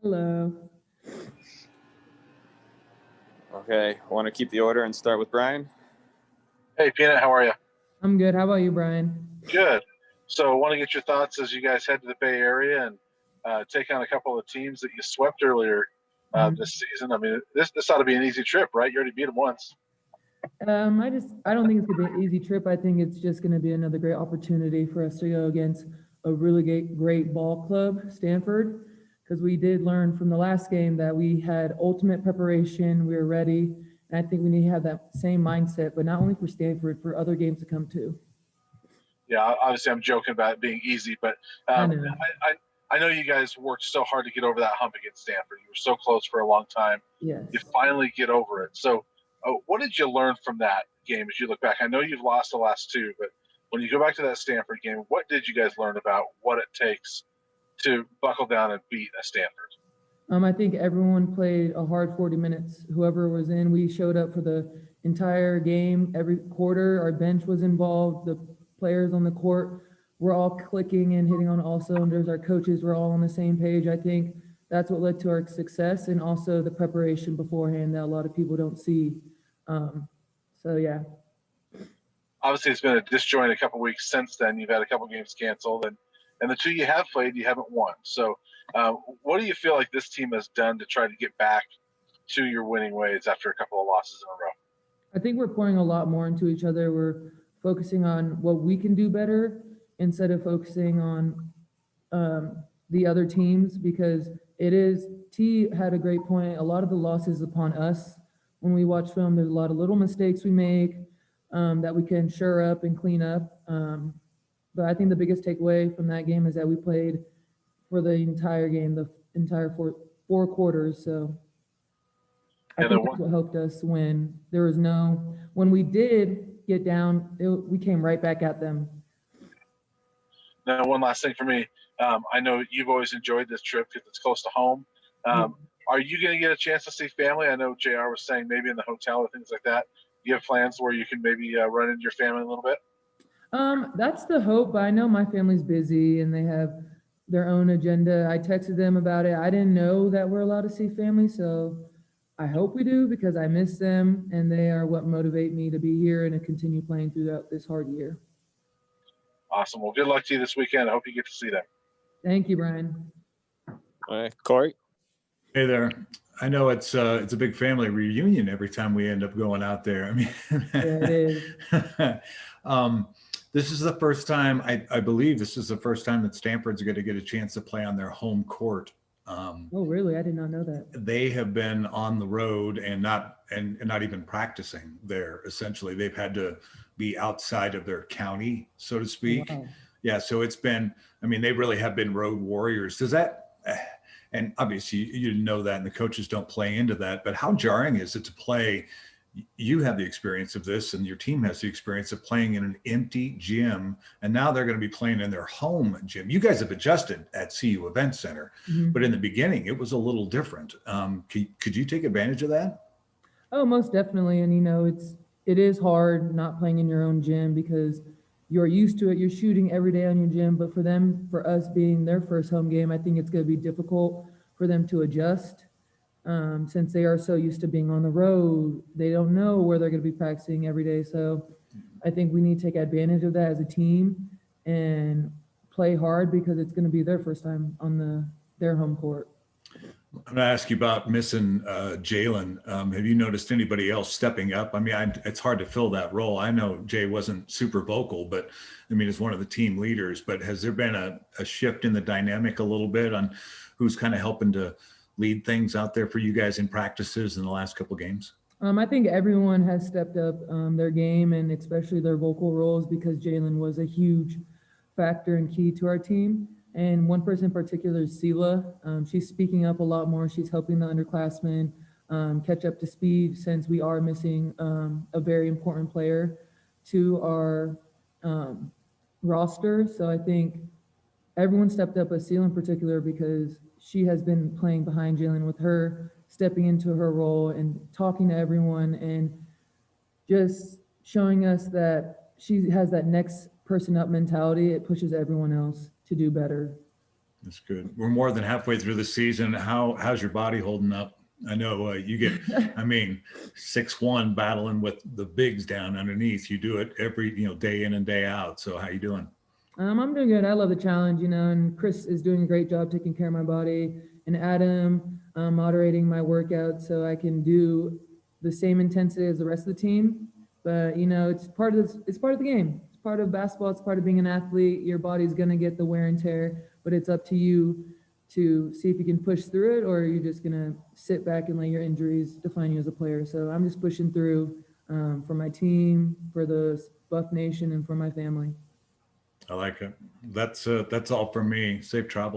Hello. Okay, want to keep the order and start with Brian? Hey, Peanut, how are you? I'm good. How about you, Brian? Good. So, I want to get your thoughts as you guys head to the Bay Area and take on a couple of teams that you swept earlier this season. I mean, this ought to be an easy trip, right? You already beat them once. I don't think it's gonna be an easy trip. I think it's just gonna be another great opportunity for us to go against a really great ball club, Stanford, because we did learn from the last game that we had ultimate preparation. We were ready, and I think we need to have that same mindset, but not only for Stanford, for other games to come too. Yeah, obviously, I'm joking about it being easy, but I know. I know you guys worked so hard to get over that hump against Stanford. You were so close for a long time. Yes. You finally get over it. So, what did you learn from that game as you look back? I know you've lost the last two, but when you go back to that Stanford game, what did you guys learn about what it takes to buckle down and beat a Stanford? I think everyone played a hard 40 minutes. Whoever was in, we showed up for the entire game. Every quarter, our bench was involved. The players on the court were all clicking and hitting on all cylinders. Our coaches were all on the same page. I think that's what led to our success, and also the preparation beforehand that a lot of people don't see. So yeah. Obviously, it's been a disjointed couple weeks since then. You've had a couple games canceled, and the two you have played, you haven't won. So, what do you feel like this team has done to try to get back to your winning ways after a couple of losses in a row? I think we're pouring a lot more into each other. We're focusing on what we can do better instead of focusing on the other teams, because T had a great point. A lot of the losses upon us. When we watch film, there's a lot of little mistakes we make that we can shore up and clean up. But I think the biggest takeaway from that game is that we played for the entire game, the entire four quarters. So I think that's what helped us win. When we did get down, we came right back at them. Now, one last thing for me. I know you've always enjoyed this trip because it's close to home. Are you going to get a chance to see family? I know JR was saying maybe in the hotel or things like that. Do you have plans where you can maybe run into your family a little bit? That's the hope, but I know my family's busy and they have their own agenda. I texted them about it. I didn't know that we're allowed to see family, so I hope we do, because I miss them and they are what motivate me to be here and to continue playing throughout this hard year. Awesome. Well, good luck to you this weekend. I hope you get to see them. Thank you, Brian. All right, Corey. Hey there. I know it's a big family reunion every time we end up going out there. I mean, yeah, it is. This is the first time, I believe this is the first time that Stanford's going to get a chance to play on their home court. Oh, really? I did not know that. They have been on the road and not even practicing there. Essentially, they've had to be outside of their county, so to speak. Wow. Yeah, so it's been, I mean, they really have been road warriors. Does that, and obviously you didn't know that and the coaches don't play into that, but how jarring is it to play? You have the experience of this and your team has the experience of playing in an empty gym, and now they're going to be playing in their home gym. You guys have adjusted at CU Event Center, but in the beginning it was a little different. Could you take advantage of that? Oh, most definitely. And it is hard not playing in your own gym because you're used to it. You're shooting every day on your gym, but for us being their first home game, I think it's going to be difficult for them to adjust. Since they are so used to being on the road, they don't know where they're going to be practicing every day. So I think we need to take advantage of that as a team and play hard, because it's going to be their first time on their home court. I'm going to ask you about missing Jalen. Have you noticed anybody else stepping up? I mean, it's hard to fill that role. I know Jay wasn't super vocal, but I mean, as one of the team leaders, but has there been a shift in the dynamic a little bit on who's kind of helping to lead things out there for you guys in practices in the last couple of games? I think everyone has stepped up their game, and especially their vocal roles, because Jalen was a huge factor and key to our team. And one person in particular is Sela. She's speaking up a lot more. She's helping the underclassmen catch up to speed, since we are missing a very important player to our roster. So I think everyone stepped up, but Sela in particular, because she has been playing behind Jalen, with her stepping into her role and talking to everyone and just showing us that she has that next person up mentality. It pushes everyone else to do better. That's good. We're more than halfway through the season. How's your body holding up? I know you get, I mean, 6'1" battling with the bigs down underneath. You do it every, day in and day out. So how you doing? I'm doing good. I love the challenge, and Chris is doing a great job taking care of my body, and Adam moderating my workout so I can do the same intensity as the rest of the team. But it's part of it's part of the game. It's part of basketball. It's part of being an athlete. Your body's gonna get the wear and tear, but it's up to you to see if you can push through it, or you're just gonna sit back and let your injuries define you as a player. So I'm just pushing through for my team, for the Buff Nation, and for my family. I like it. That's all from me. Safe travel.